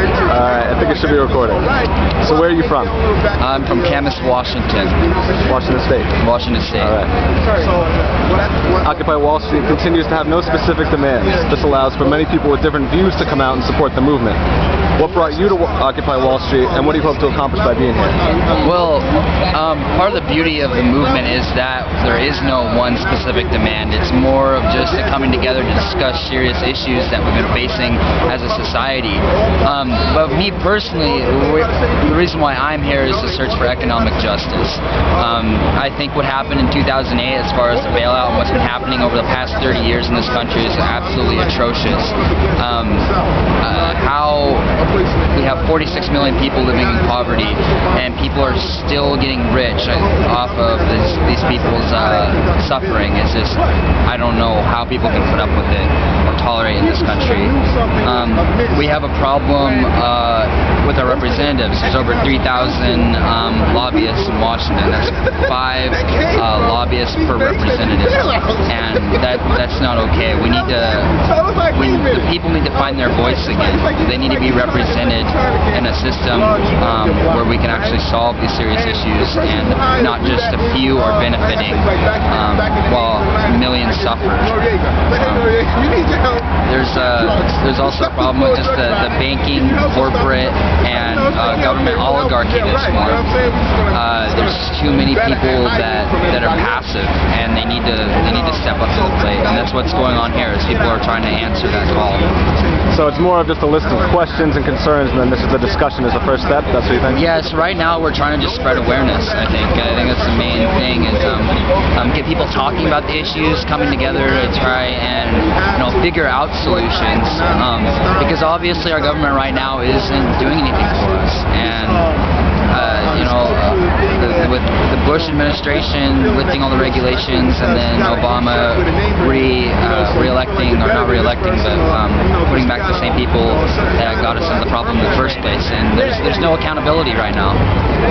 Alright, I think it should be recorded. So where are you from? I'm from Camas, Washington. Washington State. Washington State. Alright. Occupy Wall Street continues to have no specific demands. This allows for many people with different views to come out and support the movement. What brought you to Occupy Wall Street, and what do you hope to accomplish by being here? Well, part of the beauty of the movement is that there is no one specific demand. It's more of just coming together to discuss serious issues that we've been facing as a society. But me personally, the reason why I'm here is to search for economic justice. I think what happened in 2008 as far as the bailout and what's been happening over the past 30 years in this country is absolutely atrocious. How we have 46 million people living in poverty, and people are still getting rich off of these people's suffering. It's just, I don't know how people can put up with it or tolerate in this country. We have a problem with our representatives. There's over 3,000 lobbyists in Washington. That's 5 lobbyists per representative, and that's not okay. The people need to find their voice again. They need to be represented in a system where we can actually solve these serious issues, and not just a few are benefiting while millions suffer. There's also a problem with just the banking, corporate, and government oligarchy that's formed. There's too many people that are passive, and they need to step up to the plate, and that's what's going on here. Is people are trying to answer that call. So it's more of just a list of questions and concerns, and then this is the discussion as the first step. That's what you think? Yes. Right now we're trying to just spread awareness. I think that's the main thing is get people talking about the issues, coming together to try and figure out solutions. Because obviously our government right now isn't doing anything for us, and with the Bush administration lifting all the regulations, and then Obama re-electing, or not re-electing, but putting back the same people that got us into the problem in the first place. And there's no accountability right now,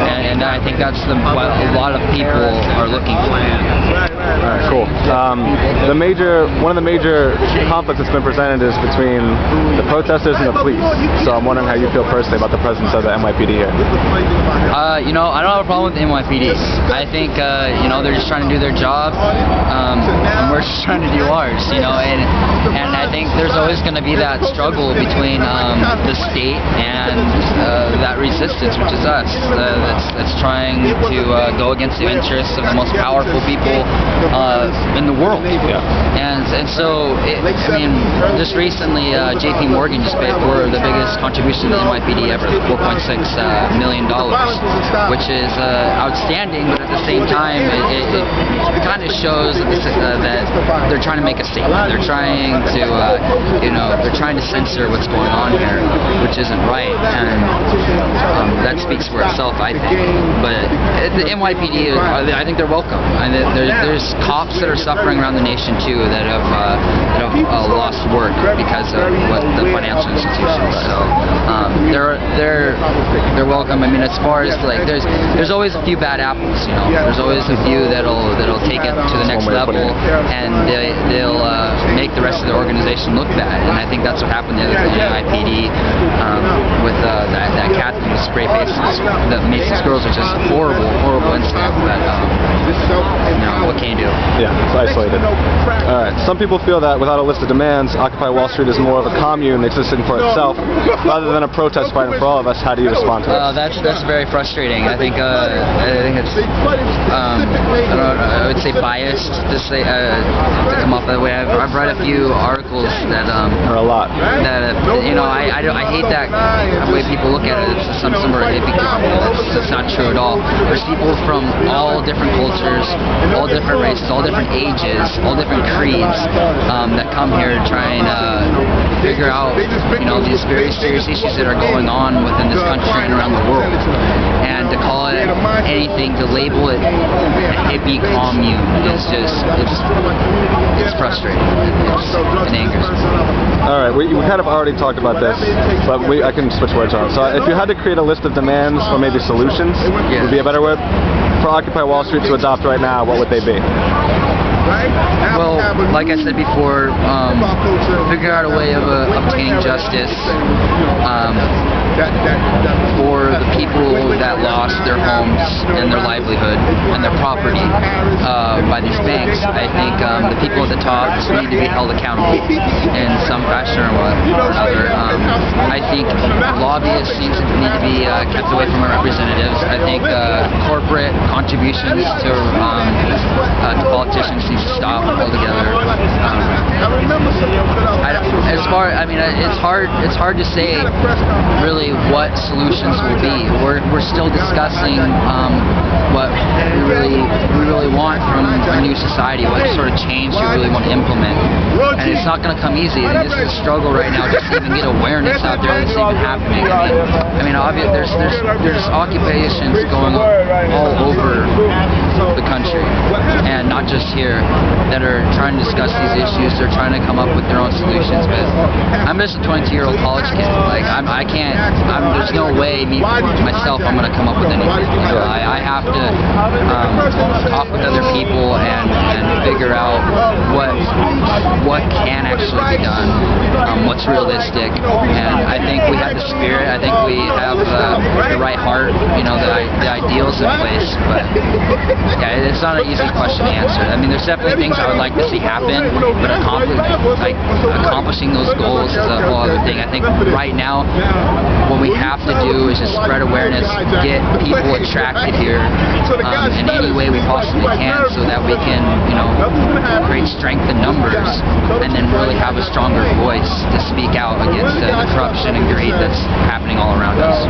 and I think that's what a lot of people are looking for. Alright, cool. One of the major conflicts that's been presented is between the protesters and the police. So I'm wondering how you feel personally about the presence of the NYPD here. I don't have a problem with the NYPD. I think they're just trying to do their job, and we're just trying to do ours. And I think there's always going to be that struggle between the state and that resistance, which is us. That's trying to go against the interests of the most powerful people in the world. Yeah. And so, just recently, J.P. Morgan just paid for the biggest contribution to the NYPD ever, $4.6 million, which is outstanding, but at the same time, it kind of shows that they're trying to make a statement. They're trying to, they're trying to censor what's going on here, which isn't right, and that speaks for itself, I think. But the NYPD, I think they're welcome. There's cops that are suffering around the nation too that have lost work because of the financial institutions. So they're welcome. As far as there's always a few bad apples. There's always a few that'll take it to the next level, and they'll make the rest of the organization look bad. And I think that's what happened the other day in IPD with that cat that was spray faces that Mason's girls, which is a horrible incident. But what can you do? Yeah, it's isolated. Alright, some people feel that without a list of demands, Occupy Wall Street is more of a commune existing for itself, rather than a protest fighting for all of us. How do you respond to it? That's very frustrating. I think it's I would say biased to come off that way. I've read a few articles that or a lot. That I hate that way people look at it. It's some sort of hippie community. That's not true at all. There's people from all different cultures, all different races, all different ages, all different creeds that come here trying to figure out these very serious issues that are going on within this country and around the world. And to call it anything, to label it a hippie commune is just, it's frustrating. It angers me. Alright, we kind of already talked about this, but I can switch words on. So if you had to create a list of demands, or maybe solutions, would be a better word, for Occupy Wall Street to adopt right now, what would they be? Well, like I said before, figure out a way of obtaining justice, for the people that lost their homes and their livelihood and their property by these banks. I think the people at the top just need to be held accountable in some fashion or another. I think lobbyists need to be kept away from our representatives. I think corporate contributions to politicians need to stop altogether. It's hard to say really what solutions will be. We're still discussing what we really want from a new society, what sort of change we really want to implement. And it's not going to come easy. I think this is a struggle right now just to even get awareness out there that it's even happening. Obviously there's occupations going on all over the country, and not just here, that are trying to discuss these issues. They're trying to come up with their own solutions. But I'm just a 22-year-old college kid. Like I can't. There's no way myself I'm going to come up with anything. I have to talk with other people and figure out what can actually be done, what's realistic. And I think we have the spirit. I think we have the right heart. The ideals in place. But yeah, it's not an easy question to answer. There's definitely things I would like to see happen, but accomplishing those goals is a whole other thing. I think right now, what we have to do is just spread awareness, get people attracted here in any way we possibly can, so that we can, create strength in numbers, and then really have a stronger voice to speak out against the corruption and greed that's happening all around us.